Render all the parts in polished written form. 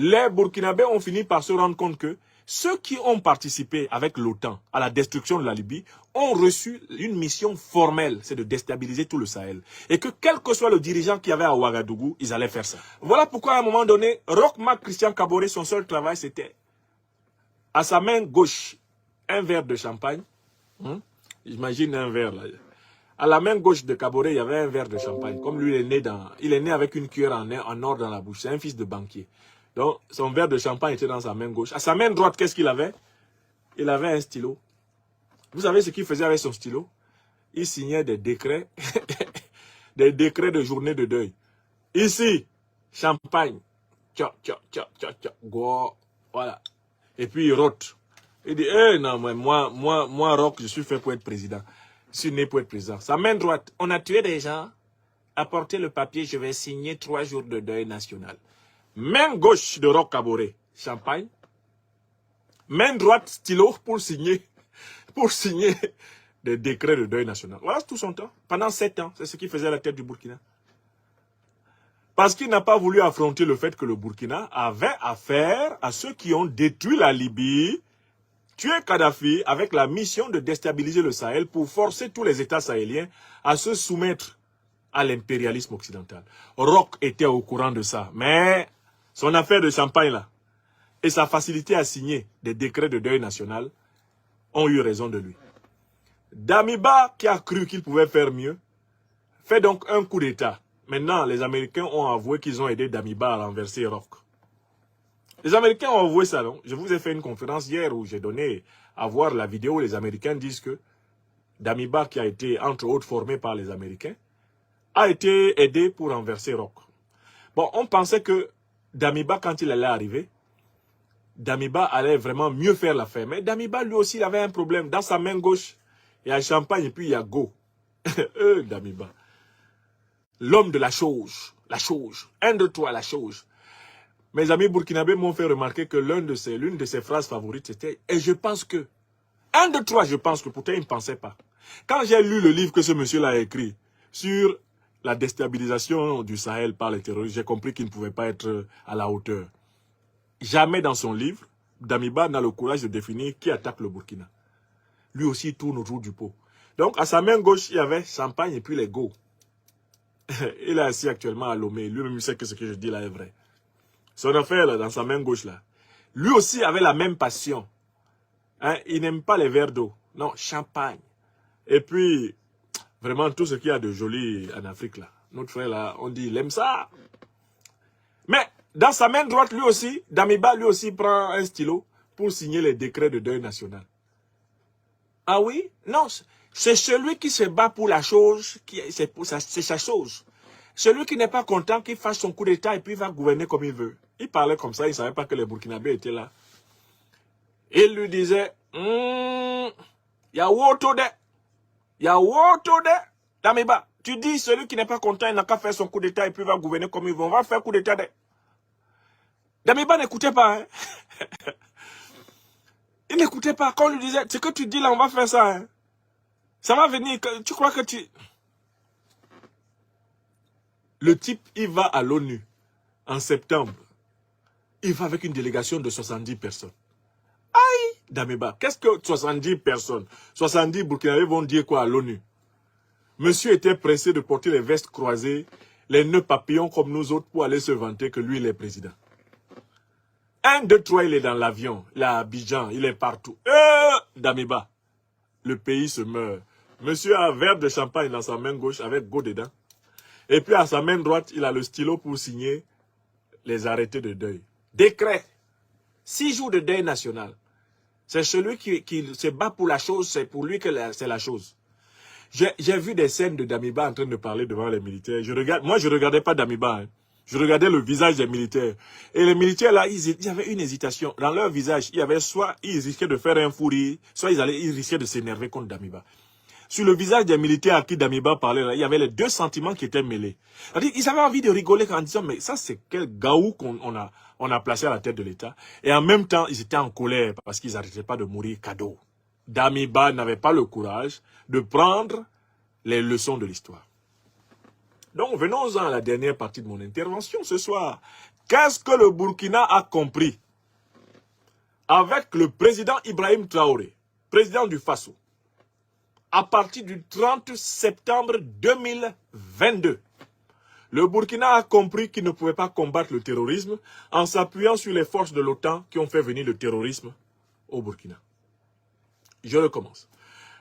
les Burkinabés ont fini par se rendre compte que ceux qui ont participé avec l'OTAN à la destruction de la Libye ont reçu une mission formelle, c'est de déstabiliser tout le Sahel. Et que quel que soit le dirigeant qu'il y avait à Ouagadougou, ils allaient faire ça. Voilà pourquoi à un moment donné, Roch Marc Christian Kaboré, son seul travail, c'était à sa main gauche, un verre de champagne. Imagine un verre là. À la main gauche de Kaboré, il y avait un verre de champagne. Comme lui, il est né avec une cuillère en or dans la bouche. C'est un fils de banquier. Donc, son verre de champagne était dans sa main gauche. À sa main droite, qu'est-ce qu'il avait? Il avait un stylo. Vous savez ce qu'il faisait avec son stylo? Il signait des décrets, des décrets de journée de deuil. Ici, champagne. Voilà. Et puis il rote. Il dit, non, moi, Roch, je suis fait pour être président. Je suis né pour être président. Sa main droite, on a tué des gens. Apportez le papier, je vais signer 3 jours de deuil national. Main gauche de Roch Kaboré, champagne. Main droite, stylo pour signer des décrets de deuil national. Voilà tout son temps. Pendant 7 ans, c'est ce qu'il faisait à la tête du Burkina. Parce qu'il n'a pas voulu affronter le fait que le Burkina avait affaire à ceux qui ont détruit la Libye, tué Kadhafi avec la mission de déstabiliser le Sahel pour forcer tous les États sahéliens à se soumettre à l'impérialisme occidental. Roch était au courant de ça, mais son affaire de champagne là et sa facilité à signer des décrets de deuil national ont eu raison de lui. Damiba, qui a cru qu'il pouvait faire mieux, fait donc un coup d'État. Maintenant, les Américains ont avoué qu'ils ont aidé Damiba à renverser Roch. Les Américains ont avoué ça, non? Je vous ai fait une conférence hier où j'ai donné à voir la vidéo où les Américains disent que Damiba, qui a été entre autres formé par les Américains, a été aidé pour renverser Roch. Bon, on pensait que Damiba, quand il allait arriver, Damiba allait vraiment mieux faire l'affaire. Mais Damiba, lui aussi, il avait un problème. Dans sa main gauche, il y a champagne et puis il y a go. Damiba. L'homme de la chose. La chose. Un de toi, la chose. Mes amis burkinabés m'ont fait remarquer que l'une de ses phrases favorites, c'était « Et je pense que... » Un de trois, je pense que pourtant il ne pensait pas. Quand j'ai lu le livre que ce monsieur-là a écrit sur la déstabilisation du Sahel par les terroristes, j'ai compris qu'il ne pouvait pas être à la hauteur. Jamais dans son livre, Damiba n'a le courage de définir qui attaque le Burkina. Lui aussi, il tourne autour du pot. Donc, à sa main gauche, il y avait champagne et puis les go. Il est assis actuellement à Lomé. Lui-même sait que ce que je dis là est vrai. Son affaire, là, dans sa main gauche, là. Lui aussi avait la même passion. Hein? Il n'aime pas les verres d'eau. Non, champagne. Et puis, vraiment, tout ce qu'il y a de joli en Afrique, là. Notre frère, là, on dit, il aime ça. Mais, dans sa main droite, lui aussi, Damiba, lui aussi, prend un stylo pour signer les décrets de deuil national. Ah oui? Non, c'est celui qui se bat pour la chose, c'est sa chose. Celui qui n'est pas content, qu'il fasse son coup d'État et puis va gouverner comme il veut. Il parlait comme ça, il ne savait pas que les Burkinabés étaient là. Il lui disait, Yawotode, Damiba, tu dis celui qui n'est pas content, il n'a qu'à faire son coup d'État et puis va gouverner comme il veut. On va faire coup d'État. Damiba n'écoutait pas. Hein? Il n'écoutait pas. Quand on lui disait, ce que tu dis là, on va faire ça. Hein? Ça va venir. Tu crois que tu... Le type, il va à l'ONU en septembre. Il va avec une délégation de 70 personnes. Aïe, Damiba, qu'est-ce que 70 personnes? 70 Burkinabés vont dire quoi à l'ONU? Monsieur était pressé de porter les vestes croisées, les nœuds papillons comme nous autres pour aller se vanter que lui, il est président. 1, 2, 3, il est dans l'avion, il est à Abidjan, il est partout. Damiba, le pays se meurt. Monsieur a un verre de champagne dans sa main gauche avec go dedans. Et puis à sa main droite, il a le stylo pour signer les arrêtés de deuil. Décret. 6 jours de deuil national. C'est celui qui se bat pour la chose, c'est pour lui que c'est la chose. J'ai vu des scènes de Damiba en train de parler devant les militaires. Moi, je ne regardais pas Damiba. Hein. Je regardais le visage des militaires. Et les militaires, là, ils avaient une hésitation. Dans leur visage, il y avait soit ils risquaient de faire un fou rire, soit ils risquaient de s'énerver contre Damiba. Sur le visage des militaires à qui Damiba parlait, là, il y avait les deux sentiments qui étaient mêlés. Ils avaient envie de rigoler en disant, mais ça, c'est quel gaou qu'on a placé à la tête de l'État. Et en même temps, ils étaient en colère parce qu'ils n'arrêtaient pas de mourir cadeau. Damiba n'avait pas le courage de prendre les leçons de l'histoire. Donc, venons-en à la dernière partie de mon intervention ce soir. Qu'est-ce que le Burkina a compris? Avec le président Ibrahim Traoré, président du Faso, à partir du 30 septembre 2022, le Burkina a compris qu'il ne pouvait pas combattre le terrorisme en s'appuyant sur les forces de l'OTAN qui ont fait venir le terrorisme au Burkina. Je recommence.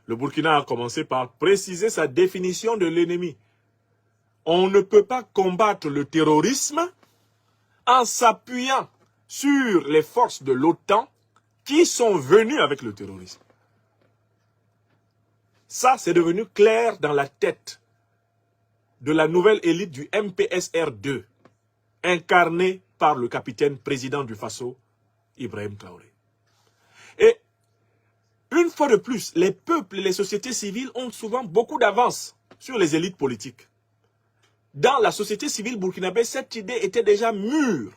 Le Burkina a commencé par préciser sa définition de l'ennemi. On ne peut pas combattre le terrorisme en s'appuyant sur les forces de l'OTAN qui sont venues avec le terrorisme. Ça, c'est devenu clair dans la tête de la nouvelle élite du MPSR2, incarnée par le capitaine président du Faso, Ibrahim Traoré. Et une fois de plus, les peuples et les sociétés civiles ont souvent beaucoup d'avance sur les élites politiques. Dans la société civile burkinabé, cette idée était déjà mûre.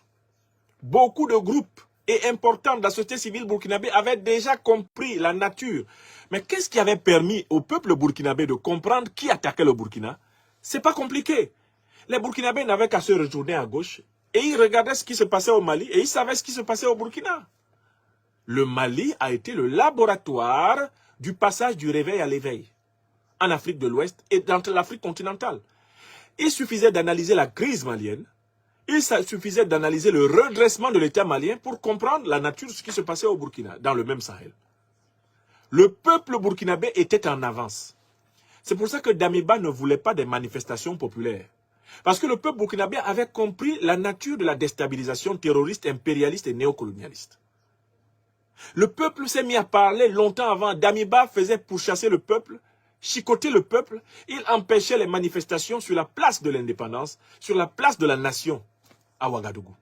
Beaucoup de groupes et importants de la société civile burkinabé avaient déjà compris la nature. Mais qu'est-ce qui avait permis au peuple burkinabé de comprendre qui attaquait le Burkina? C'est pas compliqué. Les Burkinabés n'avaient qu'à se retourner à gauche et ils regardaient ce qui se passait au Mali et ils savaient ce qui se passait au Burkina. Le Mali a été le laboratoire du passage du réveil à l'éveil en Afrique de l'Ouest et dans l'Afrique continentale. Il suffisait d'analyser la crise malienne, il suffisait d'analyser le redressement de l'État malien pour comprendre la nature de ce qui se passait au Burkina, dans le même Sahel. Le peuple burkinabé était en avance. C'est pour ça que Damiba ne voulait pas des manifestations populaires. Parce que le peuple burkinabé avait compris la nature de la déstabilisation terroriste, impérialiste et néocolonialiste. Le peuple s'est mis à parler longtemps avant. Damiba faisait pourchasser le peuple, chicoter le peuple. Il empêchait les manifestations sur la place de l'indépendance, sur la place de la nation à Ouagadougou.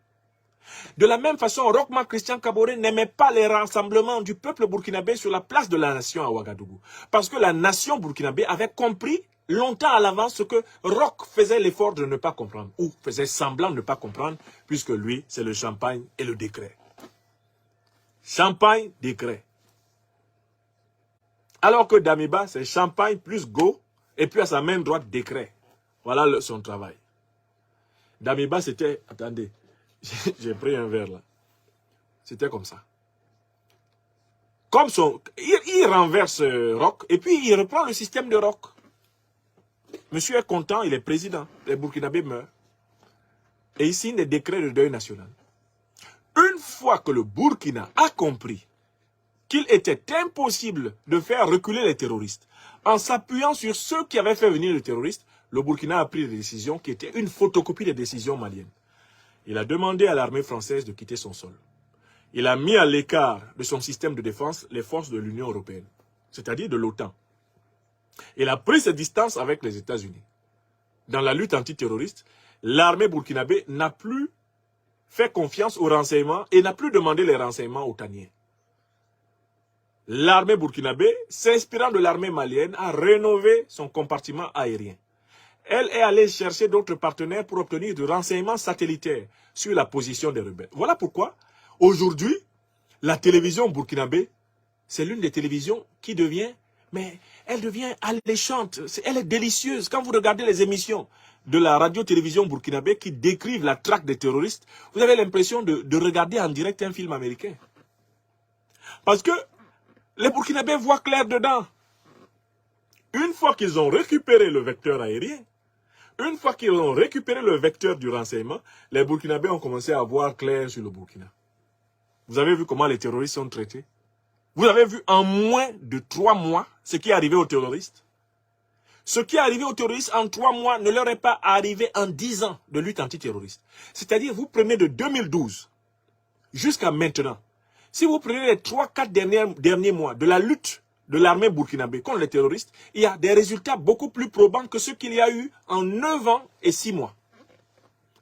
De la même façon, Rochma Christian Kaboré n'aimait pas les rassemblements du peuple burkinabé sur la place de la nation à Ouagadougou. Parce que la nation burkinabé avait compris longtemps à l'avance ce que Roch faisait l'effort de ne pas comprendre, ou faisait semblant de ne pas comprendre, puisque lui, c'est le champagne et le décret. Champagne, décret. Alors que Damiba, c'est champagne plus go, et puis à sa main droite, décret. Voilà son travail. Damiba, c'était... Attendez, j'ai pris un verre là. C'était comme ça. Comme son... Il renverse Roch, et puis il reprend le système de Roch. Monsieur est content, il est président. Les Burkinabés meurent. Et il signe des décrets de deuil national. Une fois que le Burkina a compris qu'il était impossible de faire reculer les terroristes, en s'appuyant sur ceux qui avaient fait venir les terroristes, le Burkina a pris des décisions qui étaient une photocopie des décisions maliennes. Il a demandé à l'armée française de quitter son sol. Il a mis à l'écart de son système de défense les forces de l'Union européenne, c'est-à-dire de l'OTAN. Il a pris ses distances avec les États-Unis. Dans la lutte antiterroriste, l'armée burkinabé n'a plus fait confiance aux renseignements et n'a plus demandé les renseignements otaniens. L'armée burkinabé, s'inspirant de l'armée malienne, a rénové son compartiment aérien. Elle est allée chercher d'autres partenaires pour obtenir du renseignement satellitaire sur la position des rebelles. Voilà pourquoi, aujourd'hui, la télévision burkinabé, c'est l'une des télévisions qui devient, mais elle devient alléchante, elle est délicieuse. Quand vous regardez les émissions de la radio-télévision burkinabé qui décrivent la traque des terroristes, vous avez l'impression de regarder en direct un film américain. Parce que les Burkinabés voient clair dedans. Une fois qu'ils ont récupéré le vecteur aérien, une fois qu'ils ont récupéré le vecteur du renseignement, les Burkinabés ont commencé à voir clair sur le Burkina. Vous avez vu comment les terroristes sont traités? Vous avez vu en moins de 3 mois ce qui est arrivé aux terroristes? Ce qui est arrivé aux terroristes en 3 mois ne leur est pas arrivé en 10 ans de lutte antiterroriste. C'est-à-dire, vous prenez de 2012 jusqu'à maintenant. Si vous prenez les 3-4 derniers mois de la lutte de l'armée burkinabé contre les terroristes, il y a des résultats beaucoup plus probants que ceux qu'il y a eu en 9 ans et 6 mois.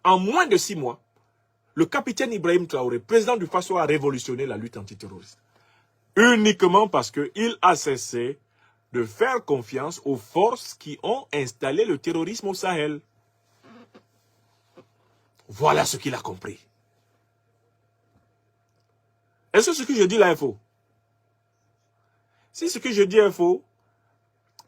En moins de 6 mois, le capitaine Ibrahim Traoré, président du Faso, a révolutionné la lutte antiterroriste. Uniquement parce qu'il a cessé de faire confiance aux forces qui ont installé le terrorisme au Sahel. Voilà ce qu'il a compris. Est-ce que ce que je dis là est faux? Si ce que je dis est faux,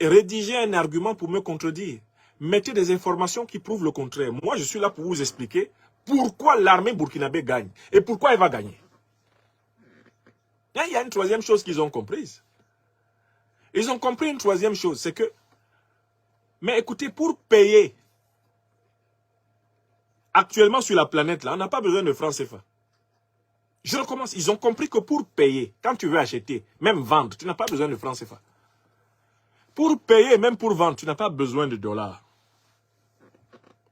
rédigez un argument pour me contredire. Mettez des informations qui prouvent le contraire. Moi, je suis là pour vous expliquer pourquoi l'armée burkinabé gagne et pourquoi elle va gagner. Il y a une troisième chose qu'ils ont comprise. Ils ont compris une troisième chose, c'est que, mais écoutez, pour payer, actuellement sur la planète, là, on n'a pas besoin de francs CFA. Je recommence, ils ont compris que pour payer, quand tu veux acheter, même vendre, tu n'as pas besoin de francs CFA. Pour payer, même pour vendre, tu n'as pas besoin de dollars.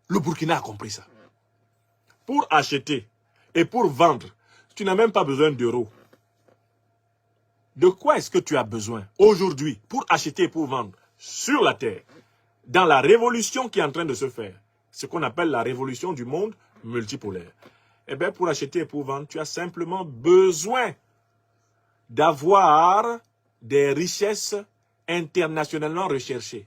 Le Burkina a compris ça. Pour acheter et pour vendre, tu n'as même pas besoin d'euros. De quoi est-ce que tu as besoin aujourd'hui pour acheter et pour vendre sur la terre, dans la révolution qui est en train de se faire, ce qu'on appelle la révolution du monde multipolaire? Eh bien, pour acheter et pour vendre, tu as simplement besoin d'avoir des richesses internationalement recherchées.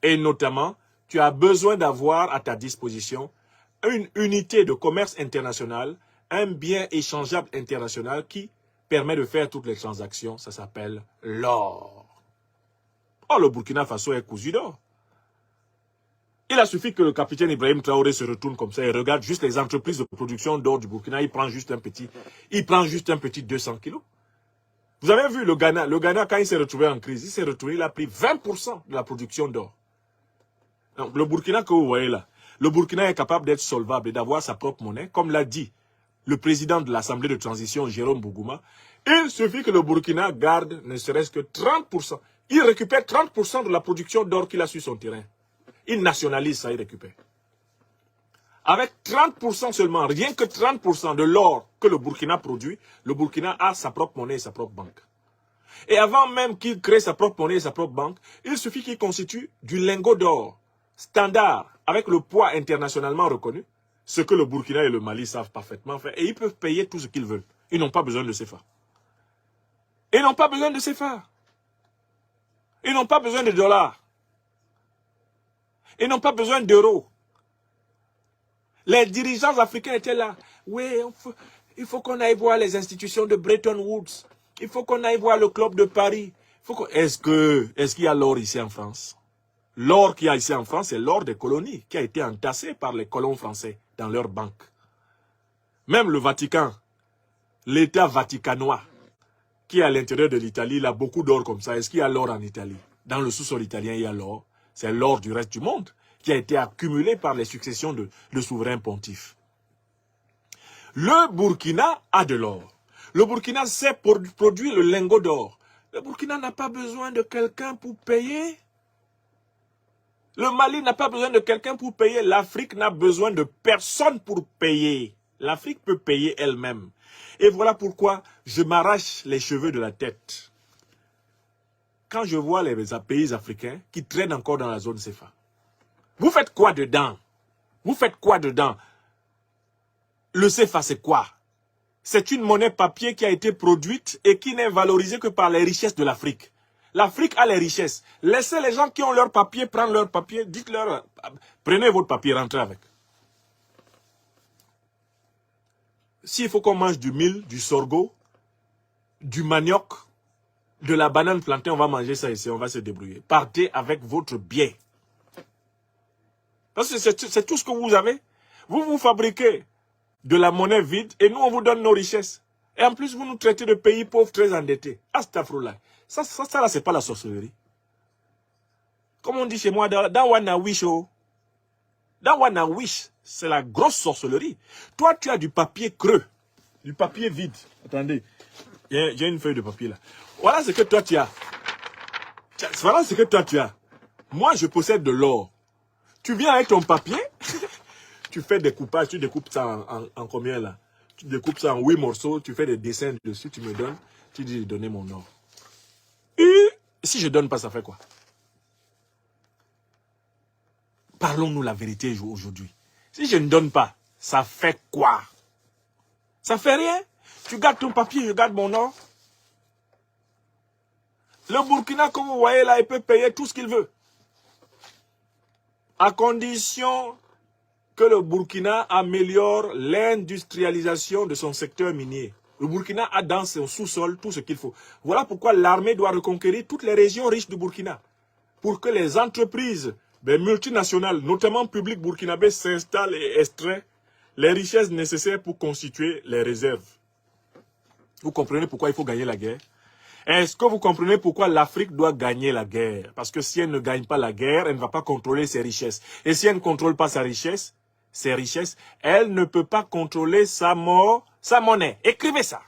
Et notamment, tu as besoin d'avoir à ta disposition une unité de commerce international, un bien échangeable international qui permet de faire toutes les transactions. Ça s'appelle l'or. Oh, le Burkina Faso est cousu d'or. Il a suffi que le capitaine Ibrahim Traoré se retourne comme ça et regarde juste les entreprises de production d'or du Burkina. Il prend juste un petit 200 kilos. Vous avez vu le Ghana, quand il s'est retrouvé en crise, il a pris 20% de la production d'or. Donc, le Burkina que vous voyez là, le Burkina est capable d'être solvable et d'avoir sa propre monnaie, comme l'a dit le président de l'Assemblée de transition, Jérôme Bougouma. Il suffit que le Burkina garde ne serait-ce que 30%. Il récupère 30% de la production d'or qu'il a sur son terrain. Il nationalise ça, il récupère. Avec 30% seulement, rien que 30% de l'or que le Burkina produit, le Burkina a sa propre monnaie et sa propre banque. Et avant même qu'il crée sa propre monnaie et sa propre banque, il suffit qu'il constitue du lingot d'or standard, avec le poids internationalement reconnu, ce que le Burkina et le Mali savent parfaitement faire, et ils peuvent payer tout ce qu'ils veulent. Ils n'ont pas besoin de CFA. Ils n'ont pas besoin de CFA. Ils n'ont pas besoin de dollars. Ils n'ont pas besoin d'euros. Les dirigeants africains étaient là. Oui, il faut qu'on aille voir les institutions de Bretton Woods. Il faut qu'on aille voir le club de Paris. Est-ce qu'il y a l'or ici en France? L'or qu'il y a ici en France, c'est l'or des colonies qui a été entassé par les colons français dans leurs banques. Même le Vatican, l'État vaticanois, qui est à l'intérieur de l'Italie, il a beaucoup d'or comme ça. Est-ce qu'il y a l'or en Italie? Dans le sous-sol italien, il y a l'or. C'est l'or du reste du monde qui a été accumulé par les successions de souverains pontifs. Le Burkina a de l'or. Le Burkina sait produire le lingot d'or. Le Burkina n'a pas besoin de quelqu'un pour payer. Le Mali n'a pas besoin de quelqu'un pour payer. L'Afrique n'a besoin de personne pour payer. L'Afrique peut payer elle-même. Et voilà pourquoi je m'arrache les cheveux de la tête quand je vois les pays africains qui traînent encore dans la zone CFA. Vous faites quoi dedans? Vous faites quoi dedans? Le CFA, c'est quoi? C'est une monnaie papier qui a été produite et qui n'est valorisée que par les richesses de l'Afrique. L'Afrique a les richesses. Laissez les gens qui ont leur papier prendre leur papier. Dites-leur, prenez votre papier, rentrez avec. S'il faut qu'on mange du mil, du sorgho, du manioc, de la banane plantain, on va manger ça ici, on va se débrouiller. Partez avec votre bien. Parce que c'est tout ce que vous avez. Vous fabriquez de la monnaie vide et nous, on vous donne nos richesses. Et en plus, vous nous traitez de pays pauvres très endettés. Astafroullah. Ça là, c'est pas la sorcellerie. Comme on dit chez moi, dans Wanawish, dans Wanawish, c'est la grosse sorcellerie. Toi, tu as du papier creux, du papier vide. Attendez, j'ai une feuille de papier là. Voilà ce que toi tu as. Voilà ce que toi tu as. Moi, je possède de l'or. Tu viens avec ton papier, tu fais des coupages, tu découpes ça en combien là? Tu découpes ça en 8 morceaux, tu fais des dessins dessus, tu me donnes, tu dis donner mon or. Et si je donne pas, ça fait quoi? Parlons-nous la vérité aujourd'hui. Si je ne donne pas, ça fait quoi? Ça fait rien. Tu gardes ton papier, je garde mon or. Le Burkina, comme vous voyez là, il peut payer tout ce qu'il veut. À condition que le Burkina améliore l'industrialisation de son secteur minier. Le Burkina a dans son sous-sol tout ce qu'il faut. Voilà pourquoi l'armée doit reconquérir toutes les régions riches du Burkina. Pour que les entreprises des multinationales, notamment publiques burkinabés, s'installent et extraient les richesses nécessaires pour constituer les réserves. Vous comprenez pourquoi il faut gagner la guerre? Est-ce que vous comprenez pourquoi l'Afrique doit gagner la guerre? Parce que si elle ne gagne pas la guerre, elle ne va pas contrôler ses richesses. Et si elle ne contrôle pas ses richesses, elle ne peut pas contrôler sa monnaie. Écrivez ça.